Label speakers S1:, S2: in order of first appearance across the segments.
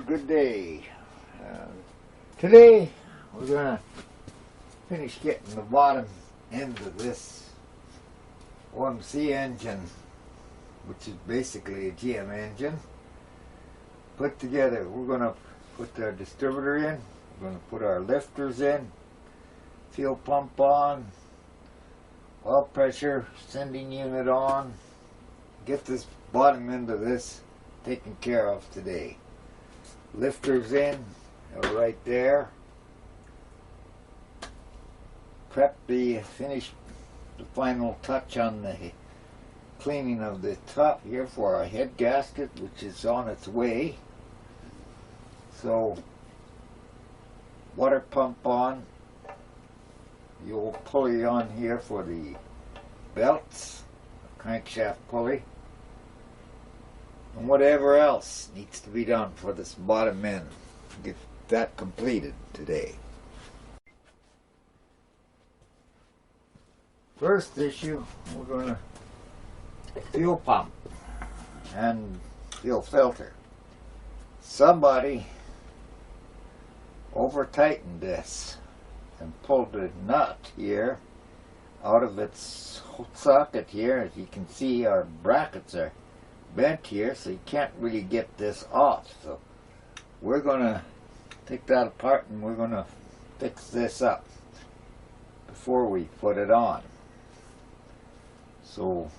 S1: good day. Today we're going to finish getting the bottom end of this OMC engine, which is basically a GM engine, put together. We're going to put our distributor in, we're going to put our lifters in, fuel pump on, oil pressure sending unit on, get this bottom end of this taken care of today. Lifters in, right there. Finish the final touch on the cleaning of the top here for our head gasket, which is on its way. So, water pump on, the old pulley on here for the belts, crankshaft pulley, and whatever else needs to be done for this bottom end. Get that completed today. First issue, we're going to fuel pump and fuel filter. Somebody over tightened this and pulled the nut here out of its socket here. As you can see, our brackets are bent here, so you can't really get this off. So we're going to take that apart and we're going to fix this up before we put it on. So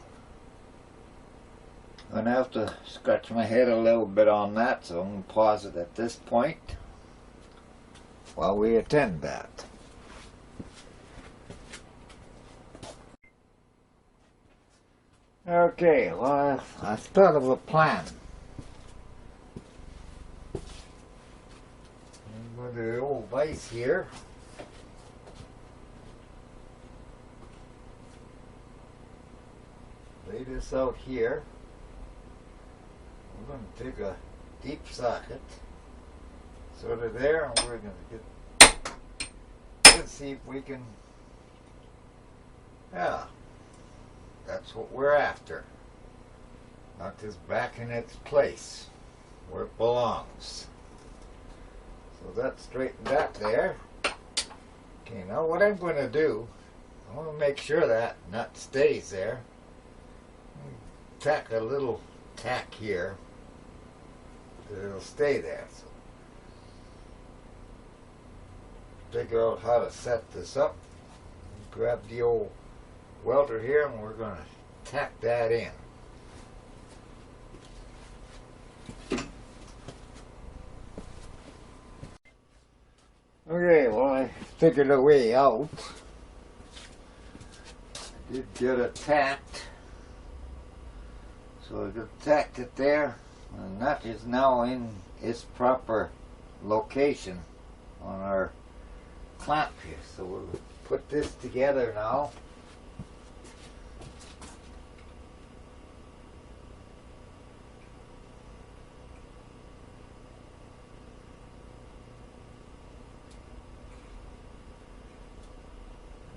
S1: I'm going to have to scratch my head a little bit on that, so I'm going to pause it at this point while we attend that. Okay, well, I thought of a plan. With the old vise here. Lay this out here. We're going to take a deep socket, sort of there, and we're going to let's see if we can, yeah, that's what we're after. Knock this back in its place, where it belongs. So that's straightened that there. Okay, now what I'm going to do, I want to make sure that nut stays there. Tack a little tack here, so it'll stay there. So figure out how to set this up. Grab the old welder here, and we're going to tack that in. Okay, well, I figured a way out. I did get it tacked. So I just tacked it there, and that is now in its proper location on our clamp here. So we'll put this together now.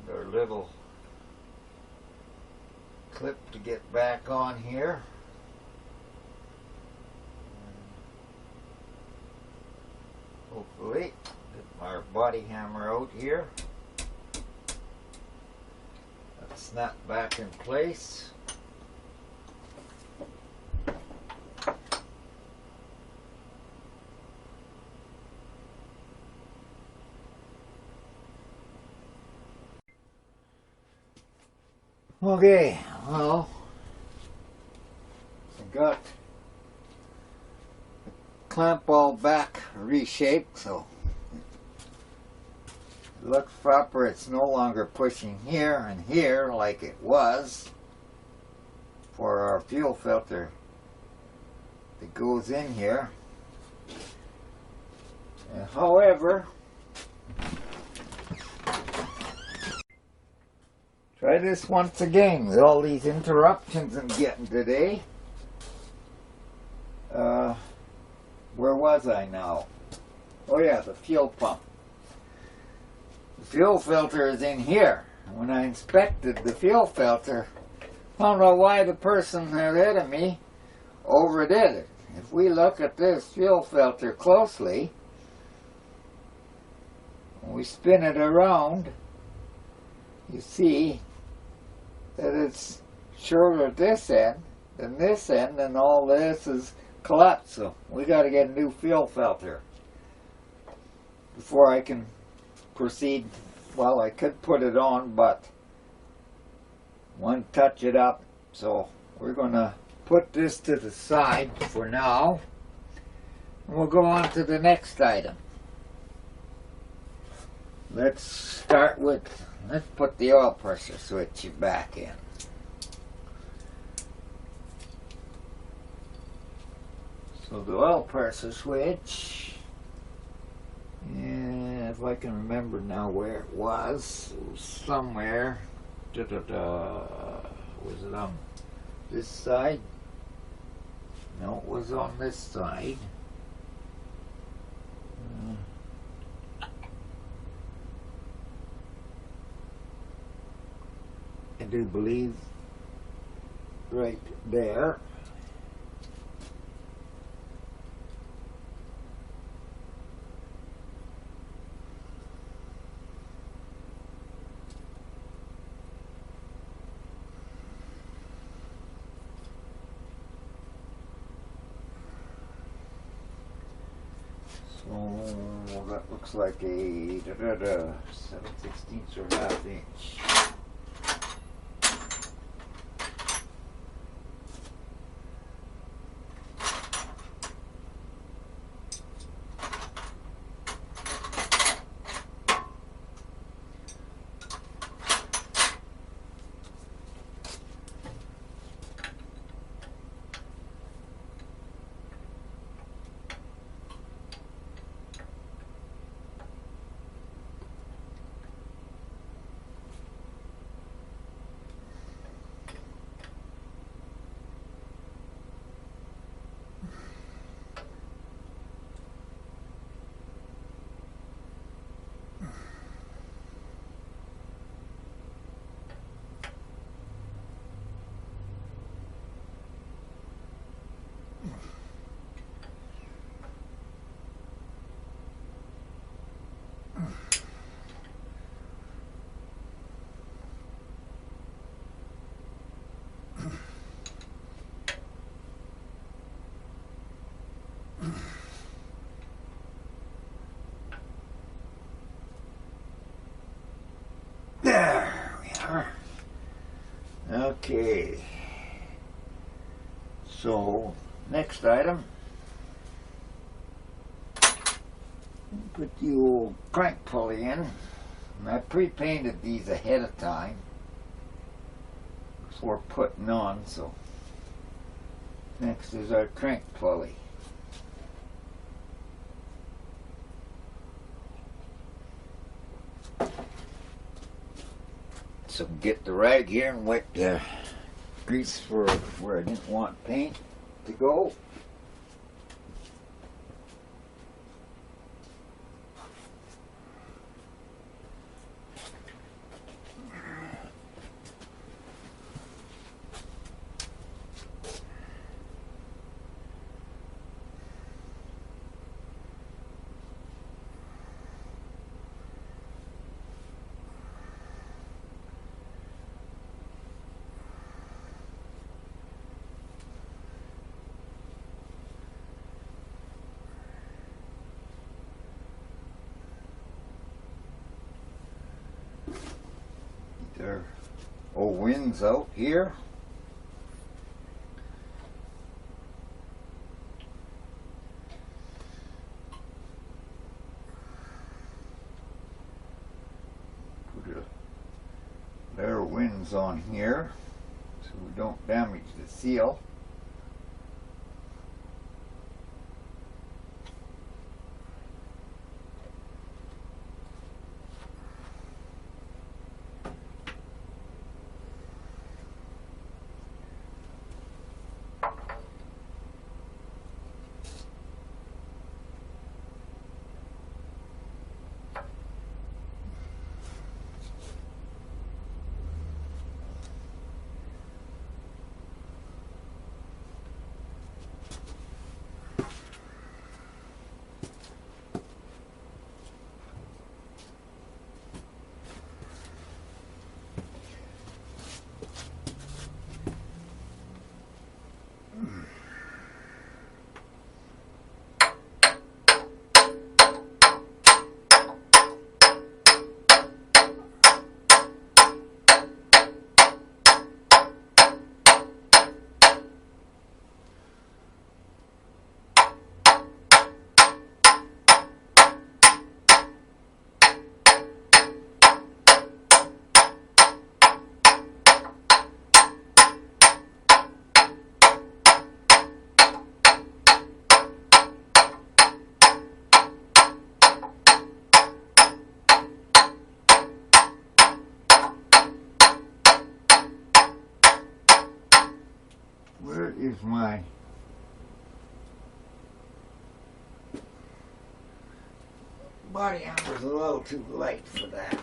S1: And our little clip to get back on here. Hopefully, get our body hammer out here. That's snapped back in place. Okay, well, I got clamp all back reshaped, so it looks proper. It's no longer pushing here and here like it was for our fuel filter that goes in here. However, try this once again with all these interruptions I'm getting today. Where was I now? Oh yeah, the fuel pump. The fuel filter is in here. When I inspected the fuel filter, found out why the person ahead of me overdid it. if we look at this fuel filter closely, when we spin it around, you see that it's shorter at this end than this end, and all this is collapsed. So we got to get a new fuel filter before I can proceed. Well, I could put it on, but want to touch it up, so we're going to put this to the side for now, and we'll go on to the next item. Let's put the oil pressure switch back in. So the oil pressure switch, yeah, if I can remember now where it was somewhere. Was it on this side? No, it was on this side. I do believe right there. So that looks like a 7/16 or ½ inch. There we are. Okay. So, next item. Put the old crank pulley in. And I pre-painted these ahead of time before putting on, so next is our crank pulley. So get the rag here and wet the grease for where I didn't want paint to go. There are old winds out here. Put a layer of winds on here so we don't damage the seal. There's my body armor's a little too light for that.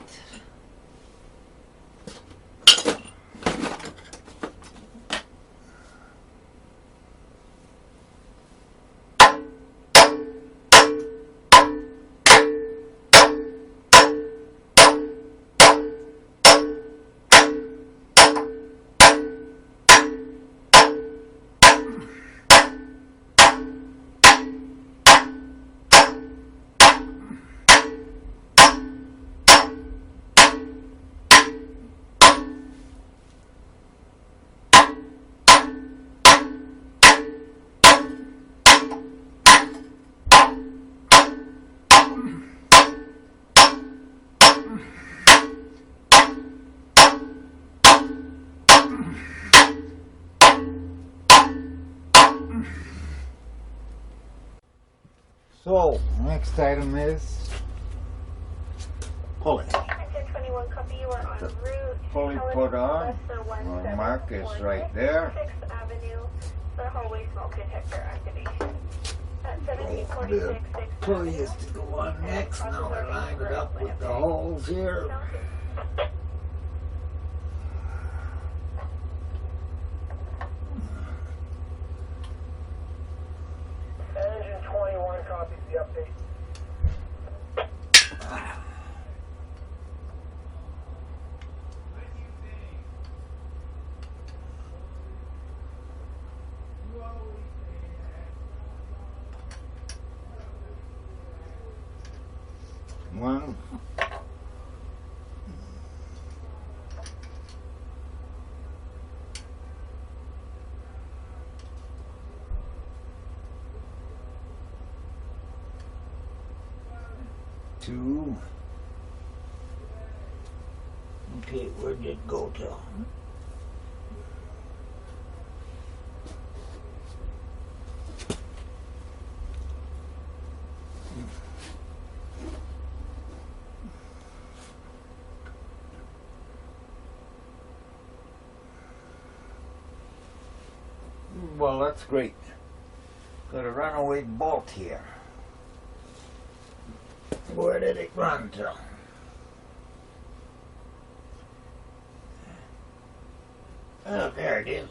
S1: So, next item is pulley.
S2: 21 copy, you are en route.
S1: Pulley put on. The mark is right there.
S2: 6th Avenue for hallway smoke detector activation. At 1746 6th
S1: Pulley is to go on next. Now I line it up with the holes here.
S3: Engine 21 copies the update.
S1: One. Two. Okay, where did it go to? Well, that's great. Got a runaway bolt here. Where did it run to? Oh, there it is.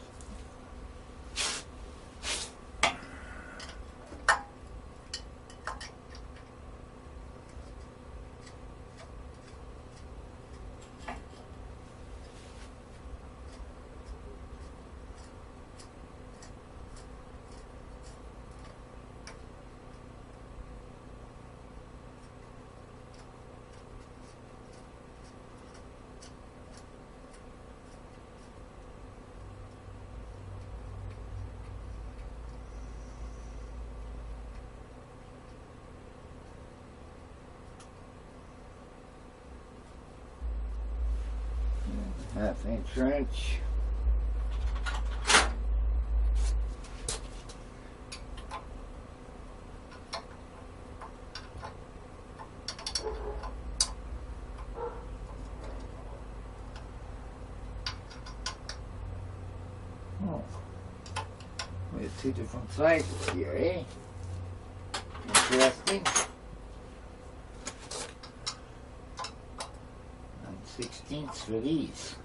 S1: Half-inch wrench. Oh, we have two different sizes here, eh? Interesting. 9/16 for these.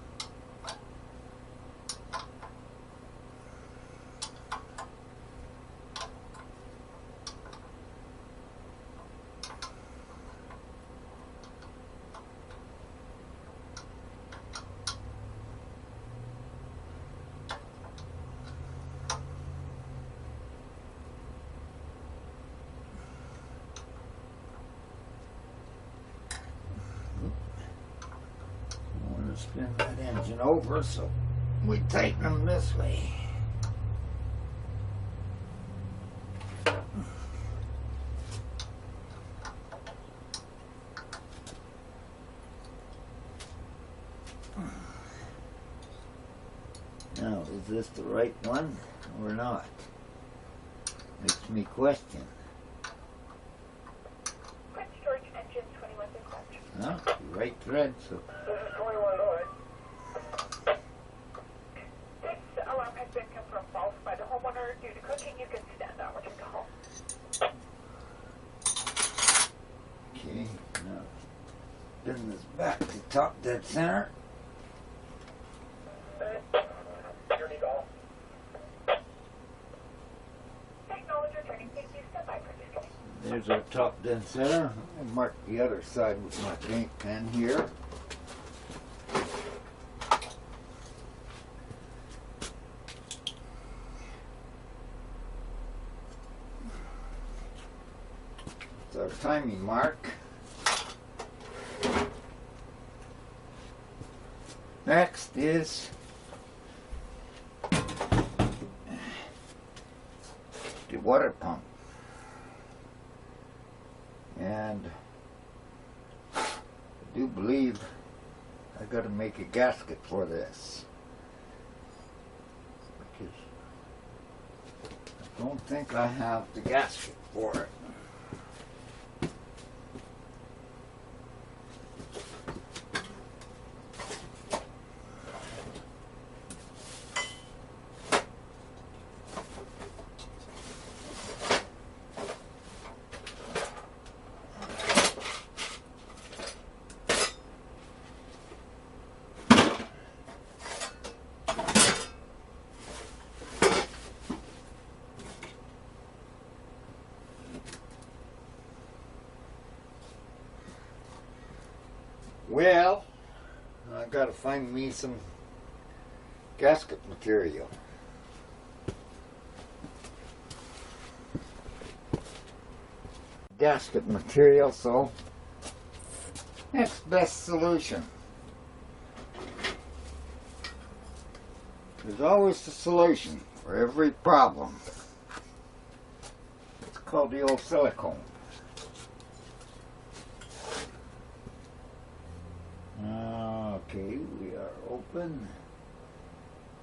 S1: Spin that engine over, so we tighten them this way. Now, is this the right one or not? Makes me question.
S2: Quick storage engine 21 dispatch.
S1: Huh? Right thread, so
S3: This is 21 Lloyd.
S2: This alarm has been confirmed false by the homeowner. due to cooking, you can stand down, return to home.
S1: Okay, now bring this back to top dead center.
S3: Journey golf.
S2: Acknowledge returning. Thank you. Stand by for disconnect.
S1: There's our top dead center. And mark the other side with my paint pen here. It's our timing mark. Next is the water pump. And I do believe I gotta make a gasket for this, because I don't think I have the gasket for it. Well, I gotta find me some gasket material. Gasket material, so next best solution. There's always a solution for every problem. It's called the old silicone. Okay, we are open.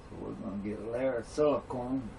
S1: So we're going to get a layer of silicone.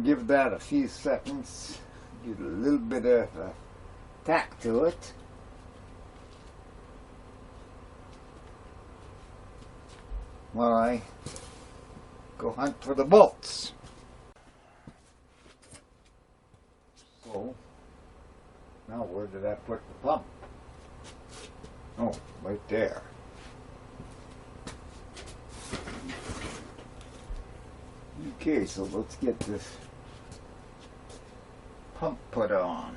S1: Give that a few seconds, give a little bit of tack to it. While I go hunt for the bolts. So, now where did I put the pump? Oh, right there. Okay, so let's get this pump put on.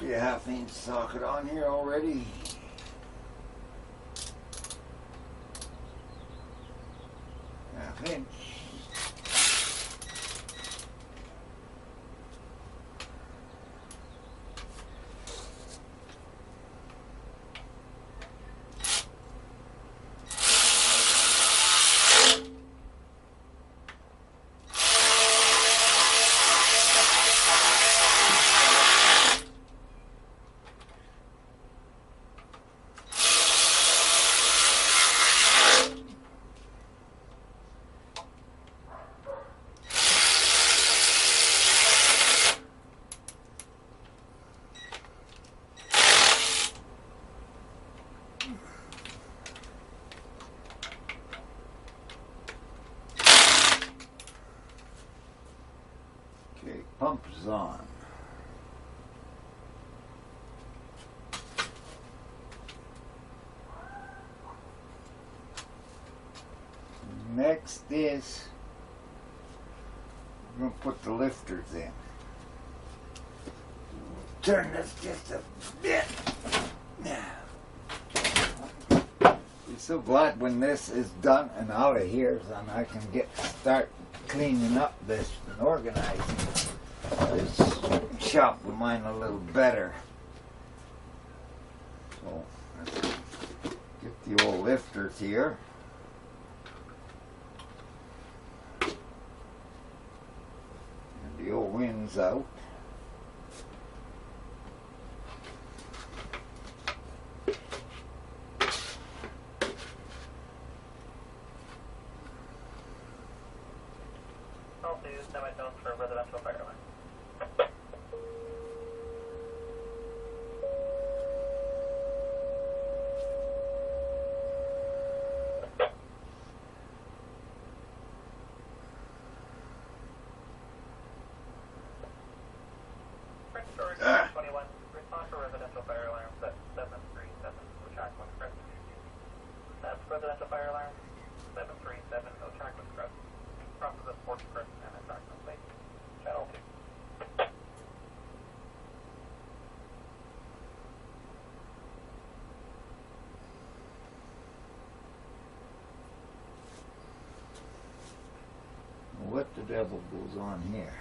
S1: Be a 1/2 inch socket on here already. Half inch. Okay, pump is on. Next is we're going to put the lifters in. Turn this just a bit. I'm so glad when this is done and out of here, then I can start cleaning up this and organizing this shop of mine a little better. So let's get the old lifters here. And the old wind's out.
S3: Also use semitones for residential fire line. Prince George 21. Response for residential fire alarms at 737 Ochaquan Crest. That's residential fire alarm 737 Ochaquan Crest. Front of the sports person and approximately channel 2.
S1: What the devil goes on here?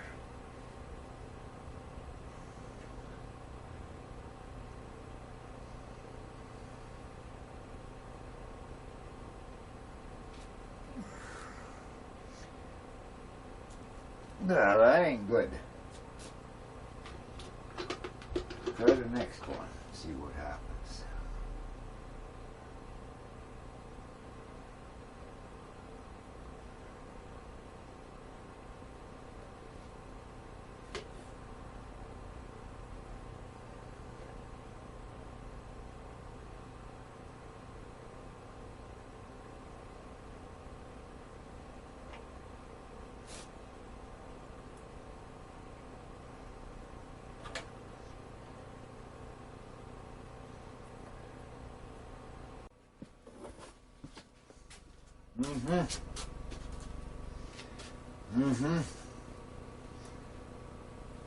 S1: No, that ain't good. Try the next one, see what happens.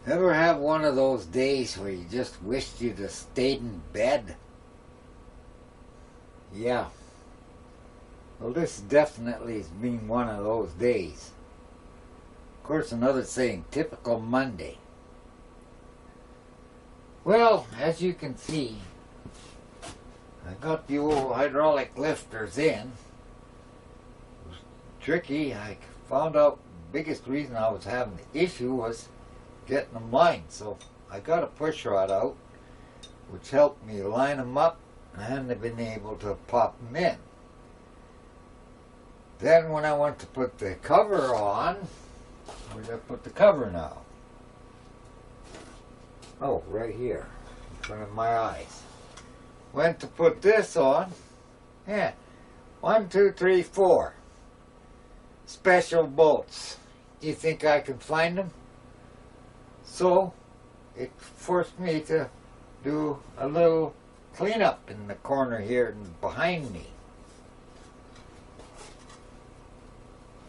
S1: Ever have one of those days where you just wished you'd have stayed in bed? Yeah. Well, this definitely has been one of those days. Of course, another saying, typical Monday. Well, as you can see, I got the old hydraulic lifters in. It was tricky. I found out the biggest reason I was having the issue was getting them lined. So I got a push rod out, which helped me line them up, and I've been able to pop them in. Then when I went to put the cover on, where did I put the cover now? Oh, right here, in front of my eyes. Went to put this on. Yeah, 1, 2, 3, 4 special bolts. Do you think I can find them? So it forced me to do a little cleanup in the corner here and behind me.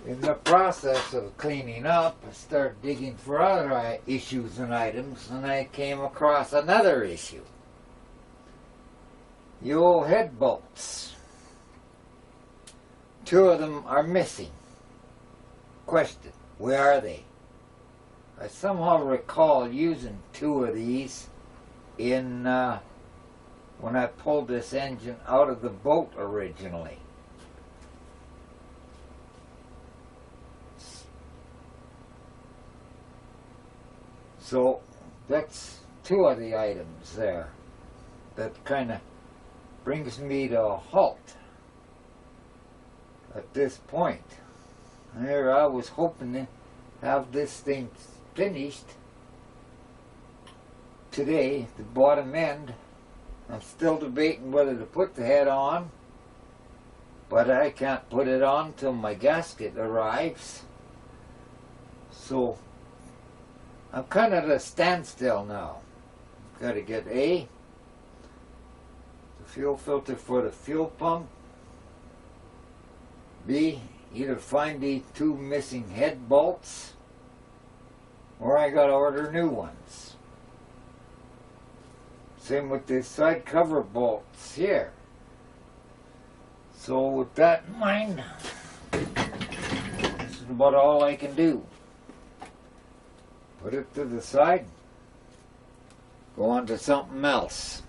S1: In the process of cleaning up, I started digging for other issues and items, and I came across another issue. The old head bolts. 2 of them are missing. Question, where are they? I somehow recall using 2 of these in when I pulled this engine out of the boat originally. So that's 2 of the items there. That kind of brings me to a halt at this point. Here I was hoping to have this thing finished today, the bottom end. I'm still debating whether to put the head on, but I can't put it on till my gasket arrives. So I'm kind of at a standstill now. Got to get A, the fuel filter for the fuel pump, B, either find the 2 missing head bolts, or I got to order new ones. Same with the side cover bolts here. So with that in mind, this is about all I can do. Put it to the side, go on to something else.